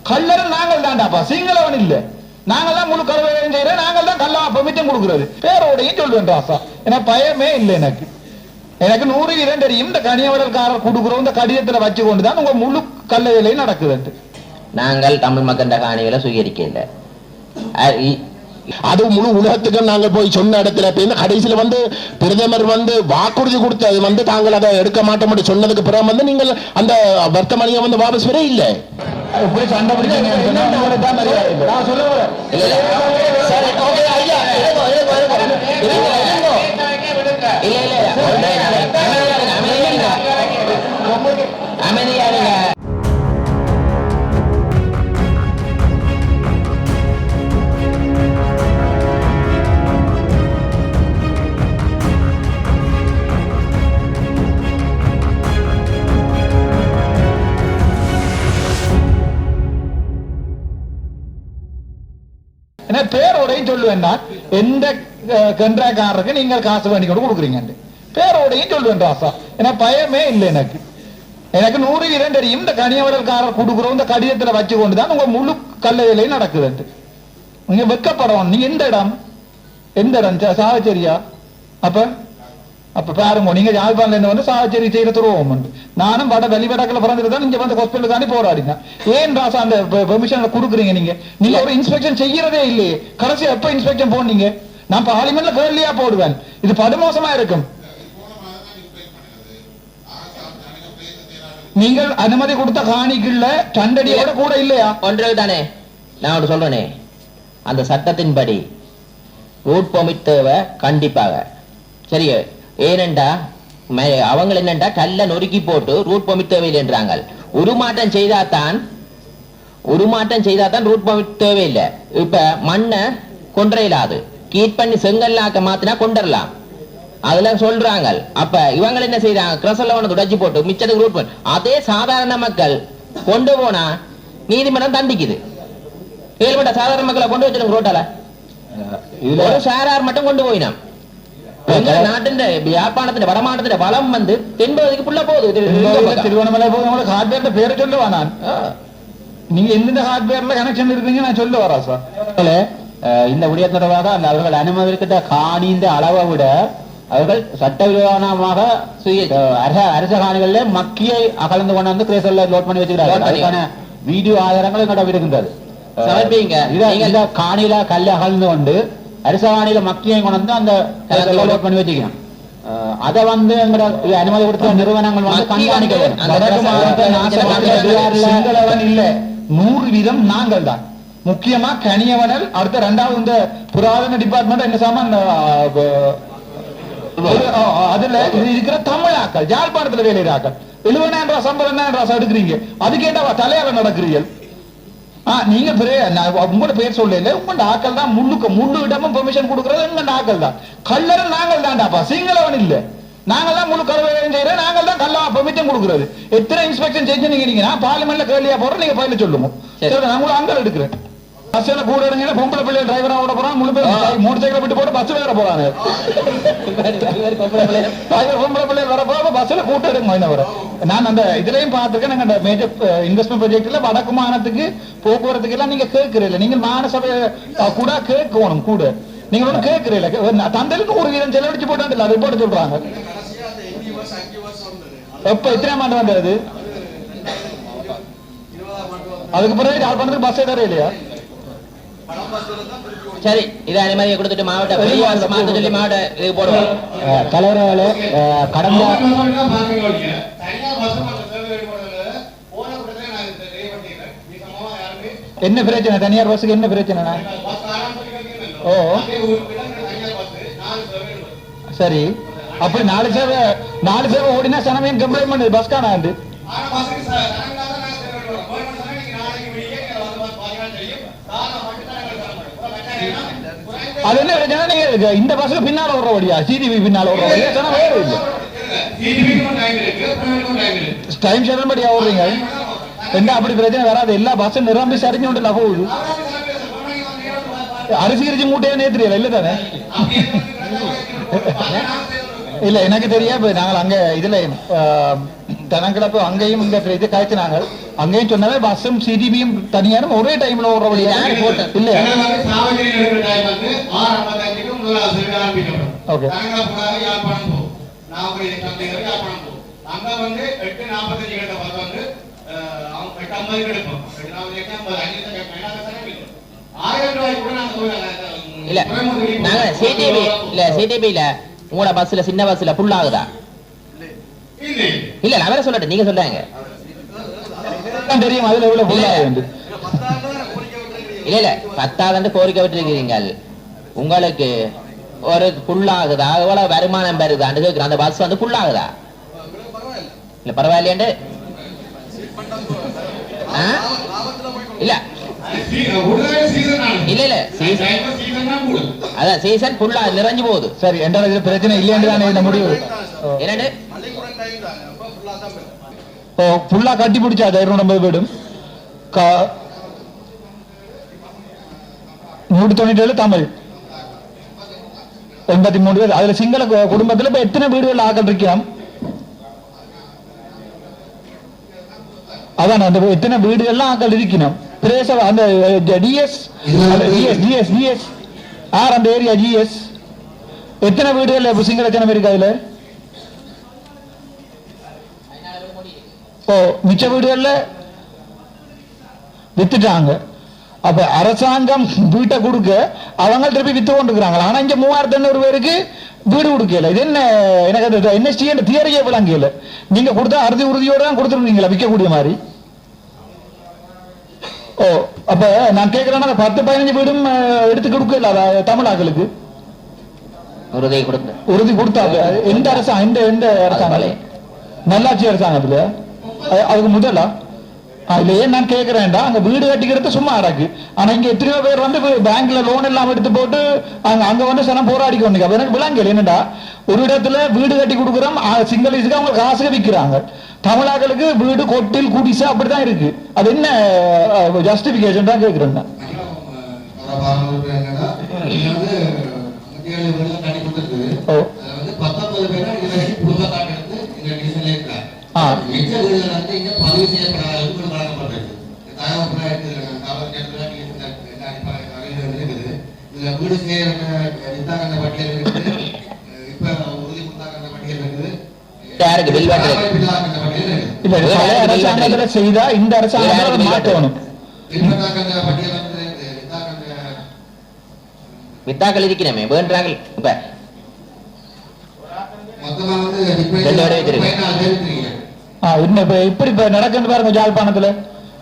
கல்லர் நாங்கள் தான்டாப்பா, சிங்களவன் இல்ல. நாங்கள் தான் முழு கருவேலையும் செய்யறோம், நாங்கள் தான் கல்லா பெர்மிஷன் கொடுக்கறது. பேரோடையும் சொல்லுவேன் ராசா, ஏன்னா பயமே இல்லை எனக்கு. எனக்கு 100% தெரியும் இந்த கனியவரல்காரர் கொடுக்குறோம் இந்த கடிதத்துல வச்சு கொண்டுதான் உங்க முழு கல்ல வேலையும் நடக்குது. நாங்கள் தமிழ் மக்கள் காணிகளை சுயரிக்கல, அது முழு உலகத்துக்கு நாங்கள் போய் சொன்ன இடத்துல கடைசியில பிரதமர் வாக்குறுதி கொடுத்தது தாங்கள் அதை எடுக்க மாட்டோம் சொன்னதுக்கு பிறகு நீங்கள் அந்த வர்த்தமானியை வாபஸ் பெற இல்லை. சண்டை பேரோடையும் சொல்லுவேன். எந்த கன்றாக்காரருக்கு நீங்கள் காசு வேண்டி கொண்டு கொடுக்குறீங்க பேரோடையும் சொல்லுவேன் ராசா, ஏன்னா பயமே இல்லை எனக்கு. எனக்கு 100% தெரியும் இந்த கனியவரல்காரர் கொடுக்குறோம் இந்த கடிதத்துல வச்சு கொண்டுதான் உங்க முழு கல்ல வேலையும் நடக்குது. நீங்க வெக்கப்படணும். நீங்க எந்த இடம் சாவச்சேரியா? அப்ப பாருங்க, நீங்க யாழ்ப்பாணம் சாவச்சேரி செய்யற துருவம் நானும் வெளிவடக்கில் பிறந்துதான் இங்க ஹாஸ்பிட்டல் தாண்டி போராடினேன். ஏன் ராசா அந்த பெர்மிஷன் கொடுக்குறீங்க? நீங்க ஒரு இன்ஸ்பெக்ஷன் செய்யறதே இல்லையே. கடைசி எப்ப இன்ஸ்பெக்ஷன் போனீங்க? நான் பார்லிமெண்ட்ல கேள்வியா போடுவேன். இது படுமோசமா இருக்கும். நீங்கள் அனுமதி கொடுத்த காணிக்குள்ள சண்டடியோட கூட இல்லையா? ஒன்று தானே நான் சொல்றேனே, அந்த சட்டத்தின்படி ரூட் பெர்மிட் தேவை கண்டிப்பாக. சரி, ஏனெண்டா அவங்க என்னண்டா கல்ல நொறுக்கி போட்டு ரூட் பெர்மிட் தேவையில்லை என்றாங்க. உருமாற்றம் செய்தாதான் ரூட் பெர்மிட் தேவையில்லை. இப்ப மண்ணை கொன்றையிலாது கீட் பண்ணி செங்கல்லாக்க மாத்தினா கொண்டரலாம், அதெல்லாம் சொல்றாங்க. அப்ப இவங்க என்ன செய்யறாங்க? கிரசல்ல உடைச்சு போட்டு மிச்சத்துக்கு ரூட் பண்ணி அதே சாதாரண மக்கள் கொண்டு போனா நீதிமன்றம் தண்டிக்குது. ஏழுமட்ட சாதாரண மக்களை கொண்டு வச்சிருங்க ரோட்டால, ஒரு சாரார் மட்டும் கொண்டு போயினான். நாட்டின் யாழ்ப்பாணத்தின் வடமாட்டத்தின் வளம் தென்பகுதிக்கு புள்ள போகுது. திருவண்ணாமலை போது உங்களுக்கு ஹார்ட்வேர் பேரை சொல்லுவா நான். நீங்க எந்தெந்த ஹார்ட்வேர்ல கனெக்ஷன் இருக்கீங்க நான் சொல்ல வரா சார். இந்த விடயம் தொடர்பாக அந்த அவர்கள் அனுமதிக்கிட்ட காணிந்த அளவை விட அவர்கள் சட்டவிரோதமாக அரச காணிகளில மக்கியை அகழ்ந்து கொண்டு கிரேசல்ல லோட் பண்ணி வச்சுக்கிறார்கள். அதுக்கான வீடியோ ஆதாரங்கள் எங்கள்கிட்ட இருக்கின்றது. காணியில கல்ல அகழ்ந்து கொண்டு அரச காணியில மக்கியை கொண்டு அந்த லோட் பண்ணி வச்சுக்கணும். அதை எங்கட அனுமதி கொடுத்த நிறுவனங்கள் கண்காணிக்க வேண்டும். 100% நாங்கள் தான். முக்கியமா கனியவனல், அடுத்த 2வது இந்த புராதன டிபார்ட்மெண்ட் என்ன சாமான் அதுல இருக்கிற தமிழாக்கள் யாழ்ப்பாணத்துல வேலையாக்கள் 70,000 ரூபாய் சம்பளம் எடுக்கிறீங்க. அதுக்கு ஏண்டா தலையால நடக்கிறீர்கள்? நீங்க உங்களோட பேர் சொல்லல, உங்களோட ஆக்கள் தான் முழு இடமும் பெர்மிஷன் கொடுக்கறது எங்க ஆக்கள் தான். கல்லர் நாங்கள் தான்டாப்பா, சிங்களவன் இல்ல. நாங்கள் தான் முழு கருவேலையும் செய்யறோம், நாங்கள் தான் கல்லா பெர்மிஷன் கொடுக்கறது. எத்தனை இன்ஸ்பெக்ஷன் செஞ்சு நீங்க நான் பார்லிமெண்ட்ல கேள்வியா போறோம், நீங்க பயில சொல்லுங்க. நான் கூட அங்கே எடுக்கிறேன். பஸ்ல கூட எடுங்க, பொம்பளை பிள்ளை டிரைவரா ஓட போறான், முழு பேர் மோட்டர் சைக்கிள் விட்டு போட்டு பஸ் வேற போறாங்க. பொம்பளை பிள்ளை வர போற பஸ்ல கூட்டு எடுங்க. நான் அந்த இதுலயும் பார்த்திருக்கேன். நாங்க அந்த மேஜர் இன்வெஸ்ட்மெண்ட் ப்ராஜெக்ட்ல வடக்கு மாநிலத்துக்கு போக்குவரத்துக்கு எல்லாம் நீங்க கேட்கிறீங்க. நீங்க மாநசபை கூட கேட்கணும். கூட நீங்க ஒன்றும் கேட்கிறீங்க. தந்தைக்கு 1% செலவழிச்சு போட்டு அது போட்டு சொல்றாங்க. எப்ப எத்தனை ஆண்டு வந்தது? அதுக்கு பிறகு யாழ்ப்பாணத்துக்கு பஸ் தர இல்லையா? சரி, இதை அனுமதியை கொடுத்துட்டு மாவட்ட சொல்லி மாவட்ட இது போடுவோம். தலைவர்களே, கடந்த என்ன பிரச்சனை? தனியார் பஸ்ஸுக்கு என்ன பிரச்சனை? ஓ சரி, அப்படி 4 சேவை ஓடினா சனமே கம்ப்ளைண்ட் பண்ணுது பஸ் காணாண்டு. அது என்ன பிரச்சனை? இந்த பஸ்ஸுக்கு பின்னால ஓடுற வழியா, சிடிவி பின்னால ஓடுற வழியா டைம் ஷெட்யூல் படியா ஓடுறீங்க? என்ன அப்படி பிரச்சனை வராது. எல்லா பஸ்ஸும் நிரம்பி சரிஞ்சு கொண்டு போகுது. அரிசி கிரிச்சி மூட்டையா நேத்துறியல இல்ல தானே? இல்ல எனக்கு தெரியா. நாங்கள் அங்க இதுல தனங்கிழப்பு அங்கேயும் இந்த இது காய்ச்சினாங்க அங்கேயும் சொன்னாவே பஸ்ஸும் சிடிபியும் தனியாரும் ஒரே டைம்ல ஓடுற வழியா இல்ல ஓகே அங்க வந்து 8:45 கிட்ட பஸ் வந்து அவங்க 8:50 எடுப்போம் 1000 ரூபாய் கூட நாங்க இல்ல நாங்க சிடிபில உங்களோட பஸ்ல சின்ன பஸ்ல ஃபுல் ஆகுதா இல்ல நான் வேற சொல்லட்டேன் நீங்க சொல்றாங்க தெரியும் அதுல எவ்வளவு ஃபுல் ஆகுது இல்ல 10,000 கோரிக்கை விட்டுருக்கீங்க உங்களுக்கு ஒரு ஃபுல் ஆகுதா எவ்வளவு வருமானம் பெறுதான்னு கேட்கிறேன் அந்த பஸ் வந்து ஃபுல் ஆகுதா இல்ல பரவாயில்லையாண்டு இல்ல இல்ல இல்ல அதான் சீசன் ஃபுல்லா நிறைஞ்சு போகுது சரி என்ற இதுல பிரச்சனை இல்லையாண்டு தானே இந்த முடிவு என்னண்டு ஃபுல்லா கட்டி பிடிச்சா 250 வீடும் 197 தமிழ் 83 பேர் அதுல சிங்கள குடும்பத்துல இப்ப எத்தனை வீடுகள் ஆக்கள் இருக்கலாம் அதான் அந்த எத்தனை வீடுகள்லாம் ஆக்கள் இருக்கணும் பிரேச அந்த டிஎஸ் டிஎஸ் டிஎஸ் ஆர் அந்த ஏரியா ஜிஎஸ் எத்தனை வீடுகள் சிங்கள எத்தனை பேருக்கு அதுல மிச்ச வீடுகள்ல வித்துட்டாங்க அப்ப அரசாங்கம் வீட்டை கொடுக்க அவங்க திருப்பி வித்து கொண்டிருக்கிறாங்க ஆனா இங்க 3,800 பேருக்கு வீடு கொடுக்கல இது என்ன எனக்கு என்எஸ்டி தியரியே விளங்கல நீங்க கொடுத்தா அறுதி உறுதியோட தான் கொடுத்துருந்தீங்களா விற்கக்கூடிய மாதிரி அப்ப நான் கேட்கிறேன்னா 10-15 வீடும் எடுத்து கொடுக்கல தமிழாக்களுக்கு உறுதி கொடுத்தாங்க எந்த அரசாங்கம் எந்த அரசாங்கம் நல்லாட்சி அரசாங்கத்துல அதுக்கு முதலா அதுல ஏன் நான் கேட்கிறேன்டா அங்க வீடு கட்டிக்கிறது சும்மா அடக்கு ஆனா இங்க எத்தனையோ பேர் வந்து பேங்க்ல லோன் எல்லாம் எடுத்து போட்டு அங்க வந்து சனம் போராடி கொண்டு எனக்கு விளங்கல என்னடா ஒரு இடத்துல வீடு கட்டி கொடுக்குறோம் சிங்களீஸுக்கு அவங்க காசுக்கு விற்கிறாங்க தமிழாக்களுக்கு வீடு கொட்டில் குடிசை அப்படிதான் இருக்கு அது என்ன ஜஸ்டிபிகேஷன் தான் கேட்கிறேன் செய்தா இந்த அரசாங்கம் மாற்றணும் வித்தாக்கள் இருக்கிறமே வேண்டாங்க இப்ப இப்படி நடக்குன்னு பாருங்க ஜாழ்ப்பாணத்துல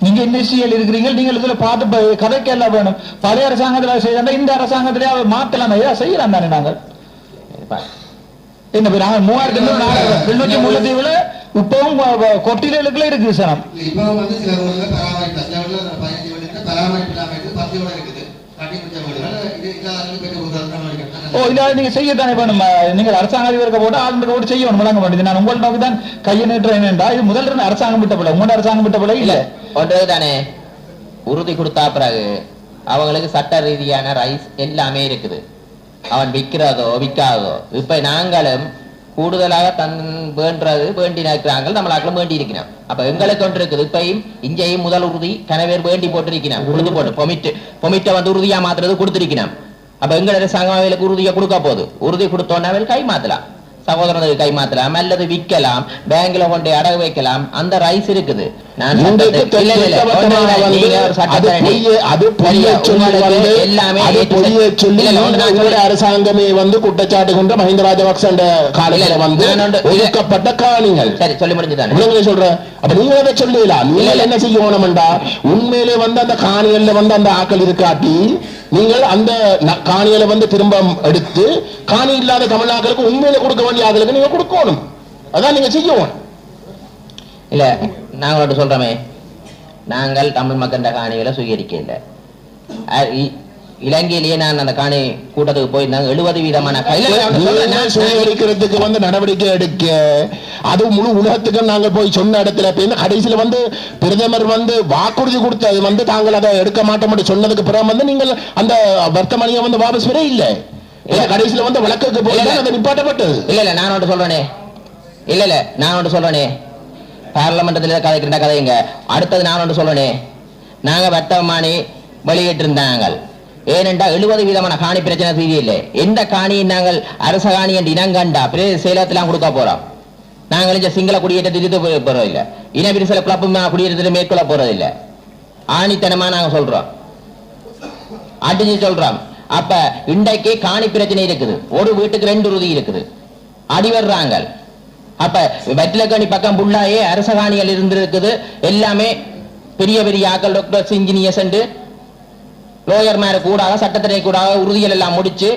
நீங்க இண்டஸ்ட்ரியல் இருக்கிறீங்க நீங்க இதுல பார்த்து கதைக்கு எல்லாம் வேணும் பழைய அரசாங்கத்துல செய்யறா இந்த அரசாங்கத்திலே மாத்தலாம் ஏதாவது செய்யலாம் தானே நாங்கள் என்ன நாங்க 3,400 முல்லைத்தீவுல இப்பவும் கொட்டிலுக்குள்ள இருக்கு சனம் நீங்க செய்யத்தானே வேணும் நீங்க அரசாங்க அதிபருக்கு போட்டு ஆளுநர் போட்டு செய்யணும் வழங்க வேண்டியது நான் உங்கள்ட்ட நோக்கி தான் கையை நீட்டுறேன் இது முதல்ல அரசாங்கம் விட்ட போல உங்களோட அரசாங்கம் விட்ட போல இல்ல தானே உறுதி கொடுத்தா பிறகு அவங்களுக்கு சட்ட ரீதியான ரைஸ் எல்லாமே இருக்குது அவன் விற்கிறதோ விற்காதோ இப்ப நாங்களும் கூடுதலாக வேண்டது வேண்டி நிற்கிறாங்க நம்மளாக்களும் வேண்டி இருக்கிறோம் அப்ப எங்களுக்கு ஒன்று இருக்குது இப்பயும் இங்கேயும் முதல் உறுதி கனவேர் வேண்டி போட்டிருக்கிறோம் உறுதி போட்டு பொமிட்ட வந்து உறுதியா மாத்துறது கொடுத்திருக்கிறோம் அப்ப எங்க அரசாங்கம் அவங்களுக்கு உறுதியை கொடுக்க போகுது உறுதி கொடுத்தோன்னா அவள் கை மாத்தலாம் சகோதரனுக்கு கை மாத்தலாம் அல்லது விற்கலாம் பேங்க்ல கொண்டு அடகு வைக்கலாம் அந்த ரைஸ் இருக்குது அரசாங்கமே வந்து குற்றச்சாட்டு கொண்ட மஹிந்த ராஜபக்ச காலையில வந்து ஒதுக்கப்பட்ட காணிகள் சரி சொல்லி முடிஞ்சுதான் சொல்றேன் அப்ப நீங்க அதை சொல்லலாம் நீங்க என்ன செய்யணும்டா உண்மையிலே வந்து அந்த காணிகள்ல வந்து அந்த ஆக்கள் இருக்காட்டி நீங்கள் அந்த காணிகளை வந்து திரும்ப எடுத்து காணி இல்லாத தமிழ்நாக்களுக்கு உண்மையில கொடுக்க வேண்டிய ஆக்களுக்கு நீங்க கொடுக்கணும் அதான் நீங்க செய்யணும் இல்ல நாங்களோட சொல்றோமே நாங்கள் தமிழ் மக்கள் காணிகளை சுயரிக்க இல்லை இலங்கையிலேயே நான் அந்த காணி கூட்டத்துக்கு போயிருந்தாங்க 70% சுயரிக்கிறதுக்கு வந்து நடவடிக்கை எடுக்க அது முழு உலகத்துக்கு நாங்கள் போய் சொன்ன இடத்துல கடைசியில வந்து பிரதமர் வந்து வாக்குறுதி கொடுத்தது வந்து தாங்கள் அதை எடுக்க மாட்டோம் சொன்னதுக்கு பிறகு வந்து நீங்கள் அந்த வர்த்தமானியை வந்து வாபஸ் பெற இல்லை கடைசியில வந்து வழக்குக்கு போய் அதை நிப்பாட்டப்பட்டது இல்ல நான் ஒன்று சொல்றேனே இல்ல நான் ஒன்று சொல்றேனே பார்லமெண்டத்தில் கதைக்கின்ற கதைங்க. அடுத்தது நான் ஒன்று சொல்லணே, நாங்க வர்த்தமானி வெளியிட்டு இருந்தாங்க. ஏனென்றா 70% காணி பிரச்சனை தெரியல. எந்த காணியை நாங்கள் அரச காணி என்று இனங்கண்டா பிரதேச செயலகத்திலாம் கொடுக்க போறோம். நாங்கள் இந்த சிங்கள குடியேற்றத்தை திருத்த போறதில்லை, இன விரிசல குழப்பம் குடியேற்றத்தை மேற்கொள்ள போறதில்லை. ஆணித்தனமா நாங்க சொல்றோம், அடிச்சு சொல்றோம். அப்ப இன்றைக்கு காணி பிரச்சனை இருக்குது, ஒரு வீட்டுக்கு 2 உறுதி இருக்குது, அடி வர்றாங்க. அப்ப வெற்றிலக்கணி பக்கம் புள்ளாயே அரச காணிகள் இருந்திருக்குது. எல்லாமே பெரிய பெரிய ஆக்கள், டாக்டர்ஸ், இன்ஜினியர்ஸ், லோயர் மேல கூடாக சட்டத்தினை கூடாக உறுதிகள் எல்லாம் முடிச்சு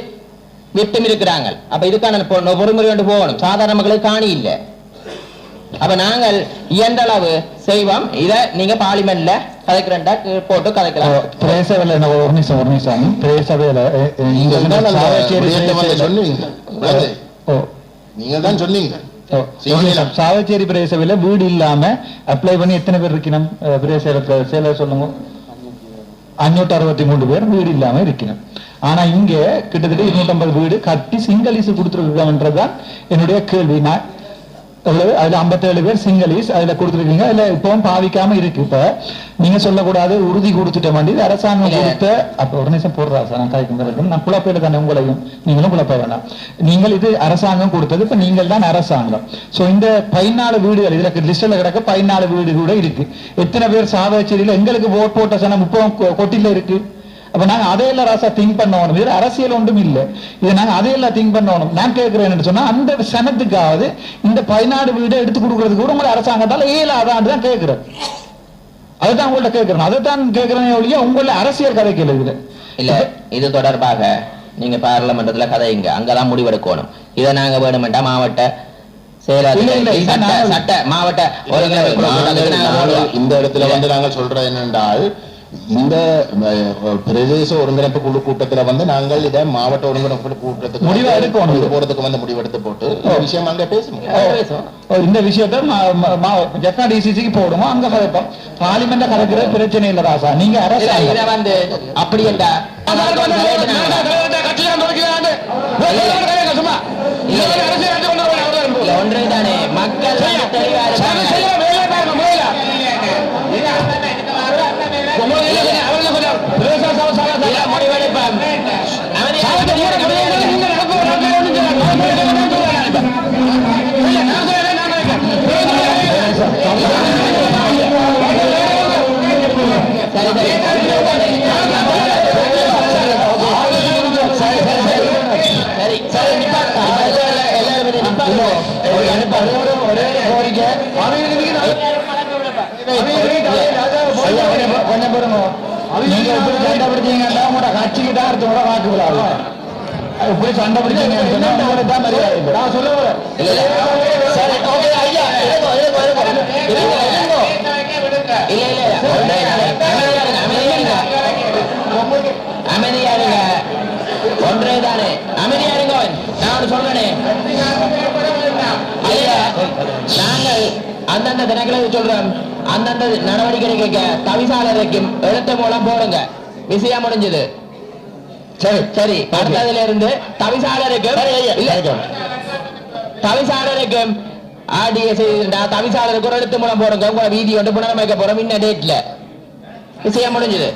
விட்டும் இருக்கிறாங்க. அப்ப இதுக்கான பொறுமுறை கொண்டு போகணும். சாதாரண மக்களுக்கு காணி இல்லை. அப்ப நாங்கள் இயன்ற அளவு செய்வோம். இத நீங்க பார்லிமெண்ட்ல கதைக்கிறா போட்டு கதைக்கலாம். பிரேசவேல ஒரு நிமிஷம் பிரேசவேல நீங்க தான் சொன்னீங்க சாவச்சேரி பிரேசவேல வீடு இல்லாம அப்ளை பண்ணி எத்தனை பேர் இருக்கணும்? பிரேசவேல சொல்லுங்க. 563 பேர் வீடு இல்லாம இருக்கணும். ஆனா இங்க கிட்டத்தட்ட 250 வீடு கட்டி சிங்களீஸ் கொடுத்துருக்காங்கன்றதுதான் என்னுடைய கேள்வி. நான் அதுல 57 பேர் சிங்களீஸ் அதுல கொடுத்துருக்கீங்க. அதுல இப்பவும் பாவிக்காம இருக்கு. இப்ப நீங்க சொல்லக்கூடாது உறுதி கொடுத்துட்ட வேண்டியது அரசாங்கம் கொடுத்த. அப்ப ஒரு நிமிஷம் போடுறா சார், நான் காய்க்கும் நான் குழப்பையில தானே உங்களையும் நீங்களும் குழப்ப வேணாம். நீங்கள் இது அரசாங்கம் கொடுத்தது, இப்ப நீங்கள் தான் அரசாங்கம். சோ இந்த 14 வீடுகள் இதுல லிஸ்ட்ல கிடக்க 14 வீடு கூட இருக்கு. எத்தனை பேர் சாவச்சேரியில எங்களுக்கு ஓட் போட்ட சனம் இப்போ கொட்டில இருக்கு. அப்ப நாங்க அதையெல்லாம் ராசா திங்க் பண்ணணும். இது அரசியல் ஒன்றும் இல்லை, இது நாங்க அதையெல்லாம் திங்க் பண்ணணும். நான் கேட்கிறேன் சொன்னா அந்த சனத்துக்காவது இந்த 14 வீடு எடுத்து கொடுக்கறதுக்கு கூட உங்களை அரசாங்கத்தால ஏலாதான் தான் கேட்கிறேன். அதுதான் உங்கள்ட்ட கேட்கிறேன், அதைத்தான் கேட்கிறேன் ஒழிய உங்கள அரசியல் கதைக்கல. இதுல இல்ல, இது தொடர்பாக நீங்க பார்லமெண்டத்துல கதைங்க, அங்கதான் முடிவெடுக்கணும். இதை நாங்க வேணுமெண்டா மாவட்ட சட்ட மாவட்ட இந்த இடத்துல வந்து நாங்க சொல்றது என்னென்றால், இந்த பிரதேச ஒருங்கிணைப்பு குழு கூட்டத்துல வந்து நாங்கள் இதை மாவட்ட ஒருங்கிணைப்பு கூட்டத்துக்கு முடிவு போறதுக்கு வந்து முடிவெடுத்து போட்டு விஷயம் அங்க பேசுவோம். இந்த விஷயத்த ஜெஃப்னா டிசிசிக்கு போடுவோம், அங்க கதைப்போம். பார்லிமெண்ட்ல கதைக்கிற பிரச்சனை இல்ல ராசா. நீங்க அரசு வந்து அப்படி என்றா ஒன்றுதானே மக்கள் நீங்க எப்படி சண்டை பிடிச்சீங்கன்னா உங்களோட கட்சிக்கிட்ட அடுத்தோட வாக்கு விழாது. எப்படி சண்டை பிடிச்சீங்கன்னா தான் மரியாதை. நான் சொல்ல அமைதியாருங்க, ஒன்றேதானே அமைதியாருங்க. நான் சொல்றேன், நாங்கள் அந்தந்த தினங்களை சொல்றோம், அந்தந்த நடவடிக்கை தவிசாளருக்கும் எழுத்து மூலம் போடுங்க. விஷயம் முடிஞ்சது. சரி சரி, அடுத்ததுல இருந்து தவிசாளருக்கும் தவிசாளருக்கு ஒரு எழுத்து மூலம் போடுங்க. உங்களை வீதி ஒன்று புனரமைக்க போறோம் இன்ன டேட்ல. விஷயம் முடிஞ்சது.